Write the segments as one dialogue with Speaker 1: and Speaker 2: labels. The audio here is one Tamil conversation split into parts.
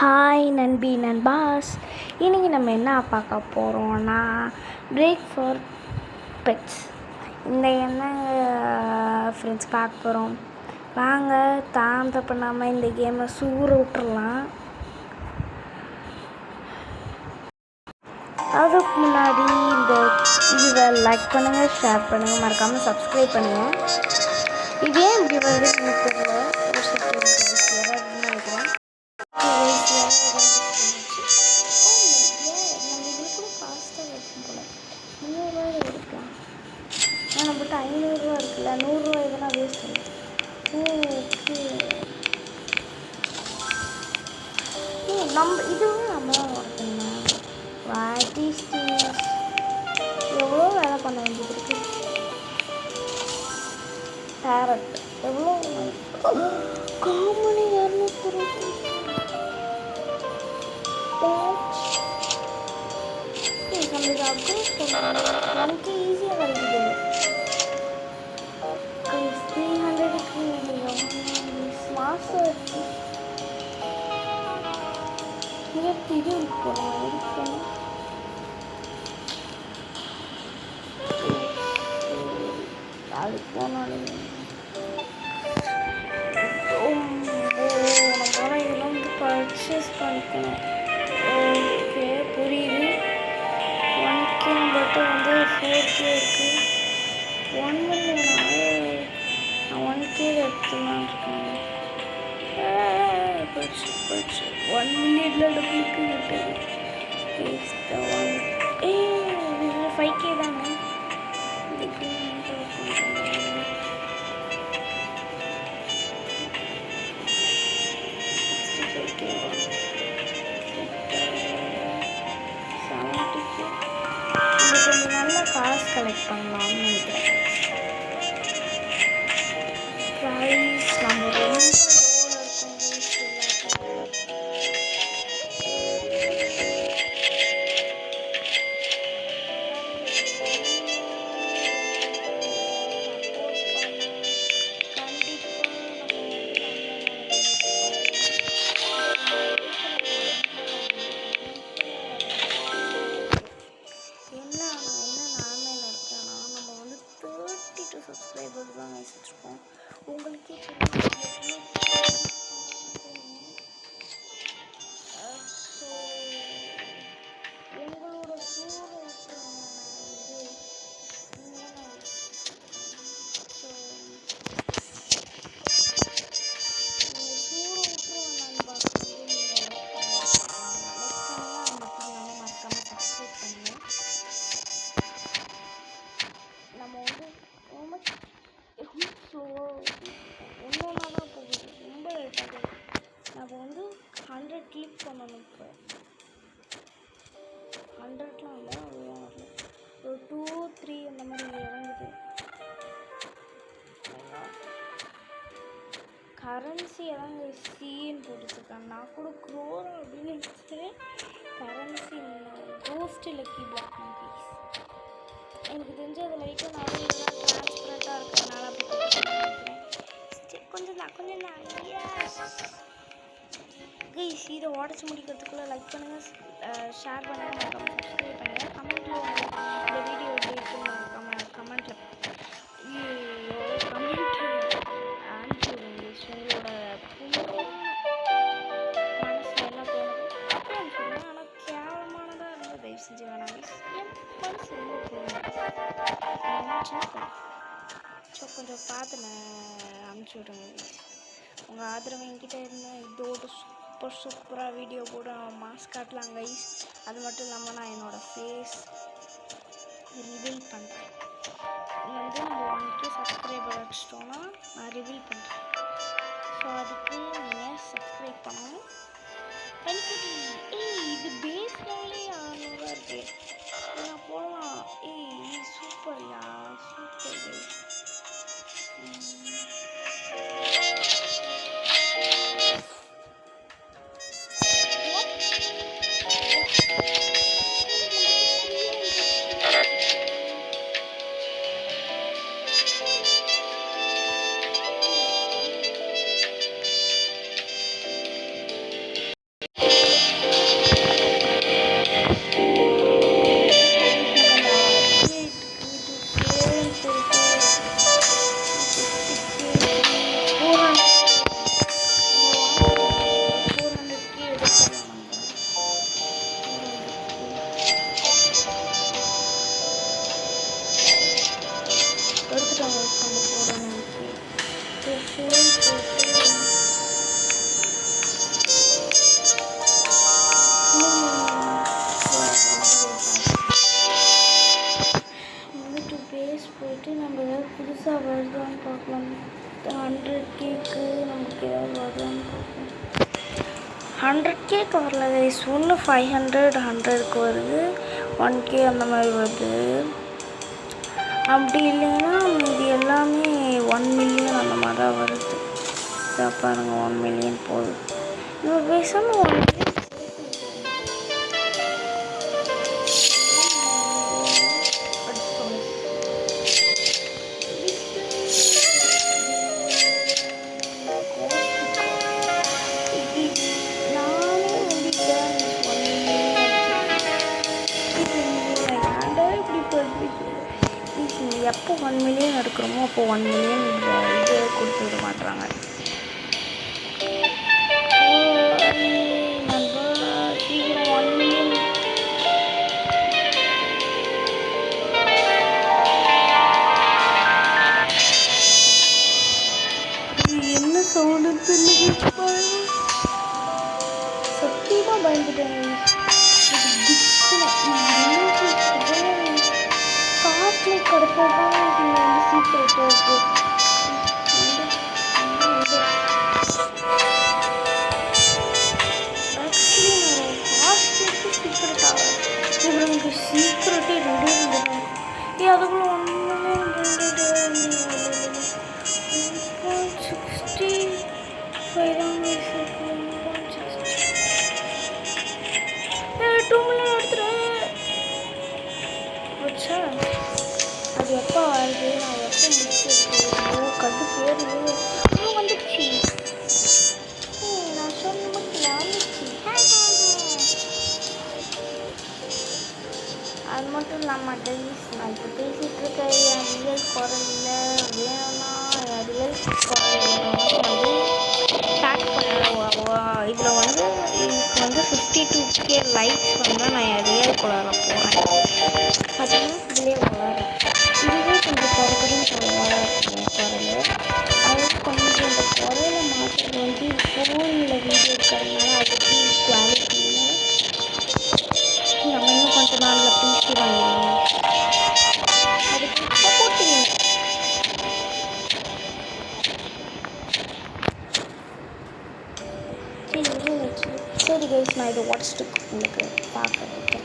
Speaker 1: ஹாய் நண்பி நண்பாஸ். இன்றைக்கி நம்ம என்ன பார்க்க போகிறோன்னா பிரேக் ஃபார் பெட்ஸ். இந்த என்ன ஃப்ரெண்ட்ஸ் பார்க்க போகிறோம். வாங்க தாமதம் பண்ணாமல் இந்த கேமை சூற விட்டுறலாம். அதுக்கு முன்னாடி இந்த இதை லைக் பண்ணுங்கள், ஷேர் பண்ணுங்கள், மறக்காமல் சப்ஸ்கிரைப் பண்ணுங்கள். இதே இப்படி வந்து எனக்கு தெரியல, ஒரு செகண்ட் யாராவது நினைக்கிறேன். நம்ம இதில் கூட ஃபாஸ்ட்டாக இருக்கும் போல். 300 எடுக்கலாம். நம்மகிட்ட 500 இருக்குல்ல, 100 இதெல்லாம் வேஸ்ட் ஆகும். ஓகே, நம்ம இதுவும் நம்ம தான் ஒர்க்கணும். எவ்வளோ வேலை பண்ண வேண்டியது இருக்கு. பேரட் எவ்வளோ காமனி 220. நம்மளுக்கு அப்டேட் பண்ணணும். நமக்கு ஈஸியாக கிடைக்குது. 300க்கு மாதம் இது இருக்கணும். அதுக்கு போனாலும் நம்ம இதெல்லாம் வந்து பர்ச்சேஸ் பண்ணிக்கணும். ஓகே, புரியுது. 1K நம்மகிட்ட வந்து 4K இருக்குது. 1 மில்லியன் நான் 1K எடுத்துலாம் இருக்கேன். போயிடுச்சு 1 மில்லியனில் டபுளுக்கு விட்டது. 5K தானே. கொஞ்சம் நல்ல காசு கலெக்ட் பண்ணலாம்னு நினைக்கிறேன். ப்ரைஸ் நம்ம ரொம்ப சப்ஸ்கிரைபர்ஸ் தான் வச்சுருக்கோம். உங்களுக்கே ஸோ உங்களோட சூழல் ஒன்றுனா தான் போகுது. ரொம்ப லேட் ஆகுது. நம்ம வந்து 100 கிளிக் பண்ணணும். இப்போ 100லாம் இல்லை, அவ்வளோ வரல. ஒரு 2, 3 அந்த மாதிரி இறங்குது. கரன்சி எதாங்க சீன்னு போட்டுருக்காங்க. நான் கூட க்ரோர் அப்படின்னு நினச்சேன். Currency ghost lucky black monkeys. எனக்கு தெரிஞ்ச அது லைட்டாக நிறைய ட்ரான்ஸ்பரண்ட்டாக இருக்கிறதுனால அப்படி நினைக்கிறேன். கொஞ்சம் தான் கைஸ், இதை உடச்சி முடிக்கிறதுக்குள்ளே லைக் பண்ணுங்கள், ஷேர் பண்ணுங்கள், சப்ஸ்கிரைப் பண்ணுங்கள். கமெண்ட்டில் இந்த வீடியோ எப்படி இருக்குன்னு கமெண்ட்டில் அனுப்பிவிடுங்க. உங்களோட மனசில் என்ன தோணுது அப்படி அனுப்பிவிடுங்க. ஆனால் கேவலமானதாக இருந்தால் தயவு செஞ்சு வேணாம். என் மனசு ரொம்ப ஸோ கொஞ்சம் பார்த்து அனுப்பிச்சி விடுங்க. உங்கள் ஆதரவு என்கிட்ட இருந்தால் இதோட சூப்பராக வீடியோ கூட மாஸ்க் காட்டலாம் கைஸ். அது மட்டும் இல்லாமல் நான் என்னோடய ஃபேஸ் ரிவீல் பண்ணுறேன். வந்து நம்ம 1K சப்ஸ்கிரைபர் வச்சிட்டோன்னா நான் ரிவீல் பண்ணுறேன். ஸோ அதுக்கு நீங்கள் சப்ஸ்கிரைப் பண்ணணும். பண்ணிக்கிட்டு இது பேஸ் லெவலே 600 இருக்குது. நான் போடலாம். சூப்பர்யா, சூப்பர். 100K வரல கைஸ். ஒன்று 500 100க்கு வருது, 1K அந்த மாதிரி வருது. அப்படி இல்லைன்னா இது எல்லாமே 1 மில்லியன் அந்த மாதிரி தான் வருது. இதை பாருங்க, 1 மில்லியன் போகுது. நம்ம பேசாமல் 1 மில்லியன் எப்போ 1 மில்லியன் எடுக்கிறோமோ அப்போ 1 மில்லியன் இது கொடுத்து விட மாட்டுறாங்க. சீக்கிரம் 1 மில்லியன். என்ன சவுண்டு சத்தியமாக பயந்துட்டேன். காட்டில் கிடப்பதான் இது வந்து சீக்கிரட்டாக இருக்குது. ஆக்சுவலி நான் ஹாஸ்பிட்டலுக்கு சீக்கிரட்டாக இவங்களுக்கு சீக்கிரட்டே 2 தான். அதுக்குள்ள 1 மில்லியன் 1.65 தான். 2 மில்லியன் எடுத்துகிறேன். வச்சா அது எப்போ வருது, நான் எப்போ முடிச்சிருக்கேன். கண்டு பேர் வந்துடுச்சு. நான் சொன்ன மட்டும் வந்துடுச்சு. அது மட்டும் இல்லாமல் கைஸ், நான் இப்போ பேசிகிட்டு இருக்க என் ரியல் குரலில் வேணும்னா என் ரியல் குரல் வந்து ஸ்டார்ட் பண்ண இதில் வந்து இதுக்கு வந்து 52K லைக்ஸ் வந்தால் நான் என் ரியல் குரலில் போகிறேன். பார்த்தீங்கன்னா இதிலே வளரும். இதுவே கொஞ்சம் குறைக்கணும் சொல்லுவாங்க குரல். அது கொஞ்சம் இந்த குரலை மாற்றது வந்து ஃபோனில் வீடியோ இருக்கிறதுனால அதுக்கு குவாலிட்டி இல்லை. நம்ம இன்னும் கொஞ்சம் நாளில் பிசி வாங்கிடுவோம். அதுக்கு சப்போர்ட் செய்யணும். சரி கைஸ், நான் இதை உடச்சிட்டு உங்களுக்கு பார்க்குறதுக்கு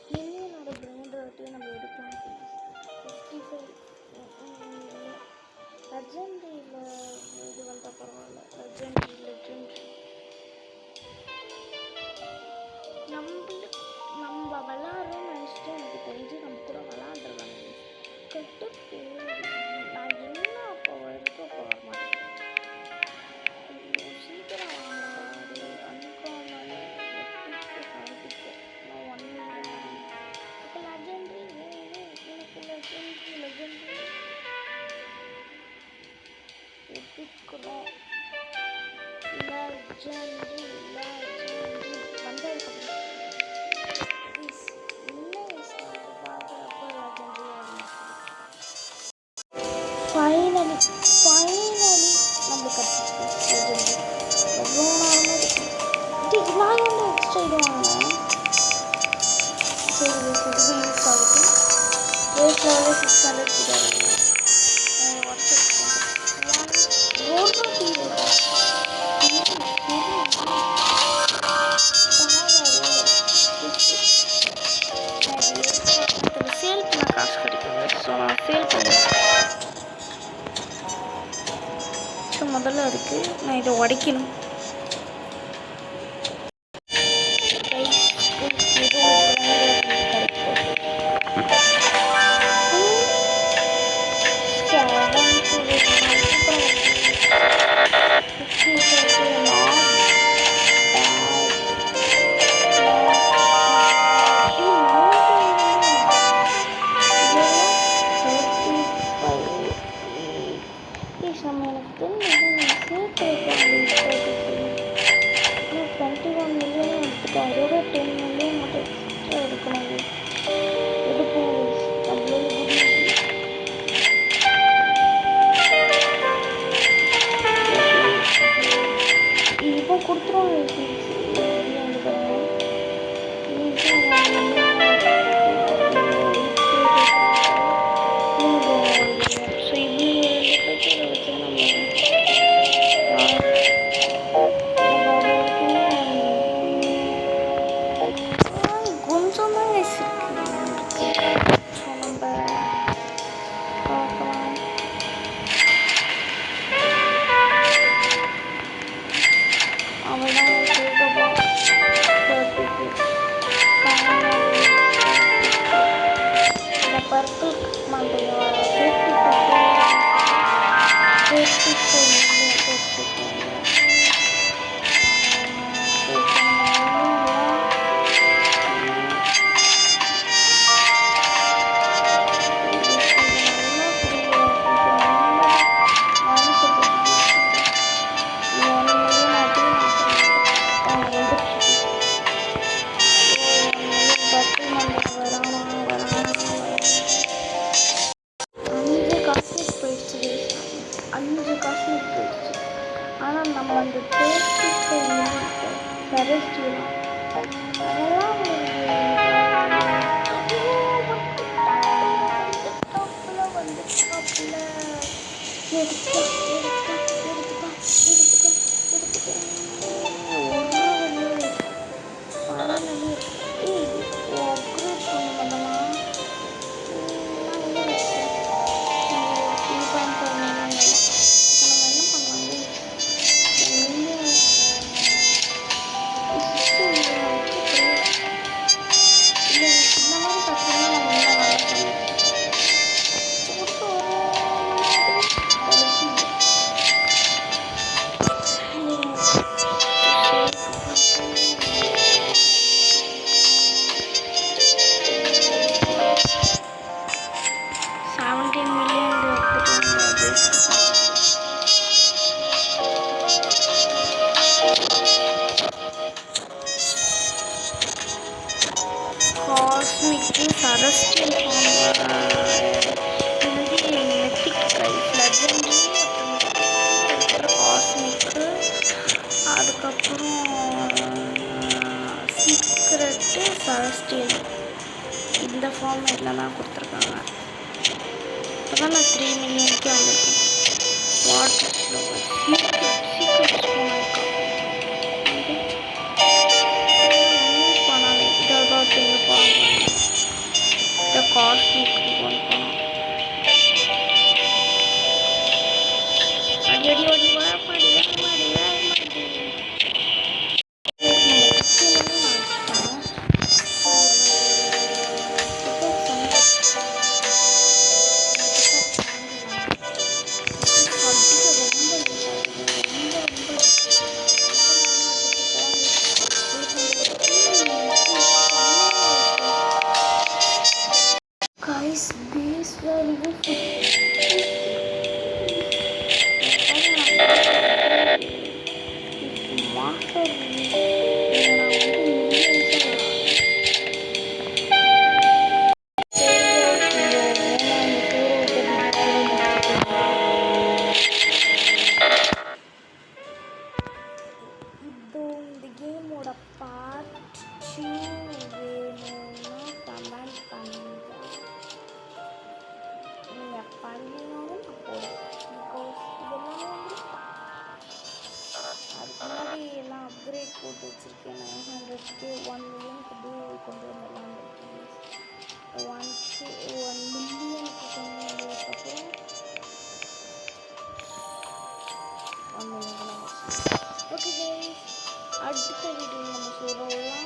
Speaker 1: மில்லியனோட பிராண்ட் வாட்டியே நம்ம எடுக்கலாம். 55 லெஜெண்டரியில் இது வந்தால் பரவாயில்ல. லெஜெண்டரி நம்ம விளாட்றோம்னு நினச்சிட்டு எனக்கு தெரிஞ்சு நம்ம கூட விளாண்டுருவாங்க. கட்டு நான் என்ன அப்போ வரைக்கும் அப்போ வர மாட்டேன். சீக்கிரம் அன்காமன் 70K நான் 1 மில்லியன். அப்போ லெஜெண்டரி எனக்கு லெஜெண்டரி எடுத்துக்கிறோம். லெஜெண்டரி வந்ததுக்கப்புறம் ஃபைனலி நம்ம கற்றுச்சு லெஜெண்டரி. எவ்வளோ நாள் நான் என்ன எக்ஸ்ட்ரா இது வாங்கினேன். சரி இது யூஸ் ஆகுது. ரேஸ் லெவலில் 600 கிட்ட வாட்ஸ்அப் ரோட்டும் சேல் பண்ண காசு கிடைக்குங்க. ஸோ நான் சேல் பண்ணுவேன். ஸோ முதல்ல அதுக்கு நான் இதை உடைக்கணும். அதெல்லாம் வந்துட்டாப்புல எடுத்துக்கோ எடுத்துக்கோ எடுத்துக்கோ எடுத்துக்கோ எடுத்துக்கோ ஒரு ஃபைனலி அப்கிரேட் பண்ண மாட்டோமா இது பண்ணிட்டு நம்ம என்ன பண்ணலாங்க இல்லை இந்த மாதிரி பார்த்தீங்கன்னா நம்ம என்ன வேலை பண்ணணும் காஸ்மிக்கு சரஸ்டியல் மெத்திக் ப்ரைஸ் லெஜெண்டரி அப்புறம் காஸ்மிக்கு அதுக்கப்புறம் சீக்ரெட்டு சரஸ்டியல் இந்த ஃபார்மேட்டில் தான் கொடுத்துருக்காங்க. இப்போ தான் நான் 3 மில்லியனுக்கே வந்திருக்கேன். வாட்டர் சீக்ரெட்ஸ் போனாக்கா போனாலே இதாக திரும்ப போகலாம். இந்த காஸ்மிக் ஒன் போனோம். அடி அடி அடி மாடி மாடி மாடி guys, base value master இந்த கேமோட பார்ட் 2 வேணும்னா கமெண்ட் பண்ணுங்க. நீங்கள் பண்ணினாலும் நான் போடுவேன். பிகாஸ் இதெல்லாம் அதுக்கு முன்னாடி எல்லாம் அப்கிரேட் போட்டு வச்சுருக்கேன். 900K 1 மில்லியனுக்கு கொண்டு வந்துடலாம். 1 மில்லியனுக்கு கொண்டு வந்ததுக்கப்புறம் 1 மில்லியன் ஓகே கைஸ், அடுத்த வீடியோவில் நம்ம சொல்கிறோம்.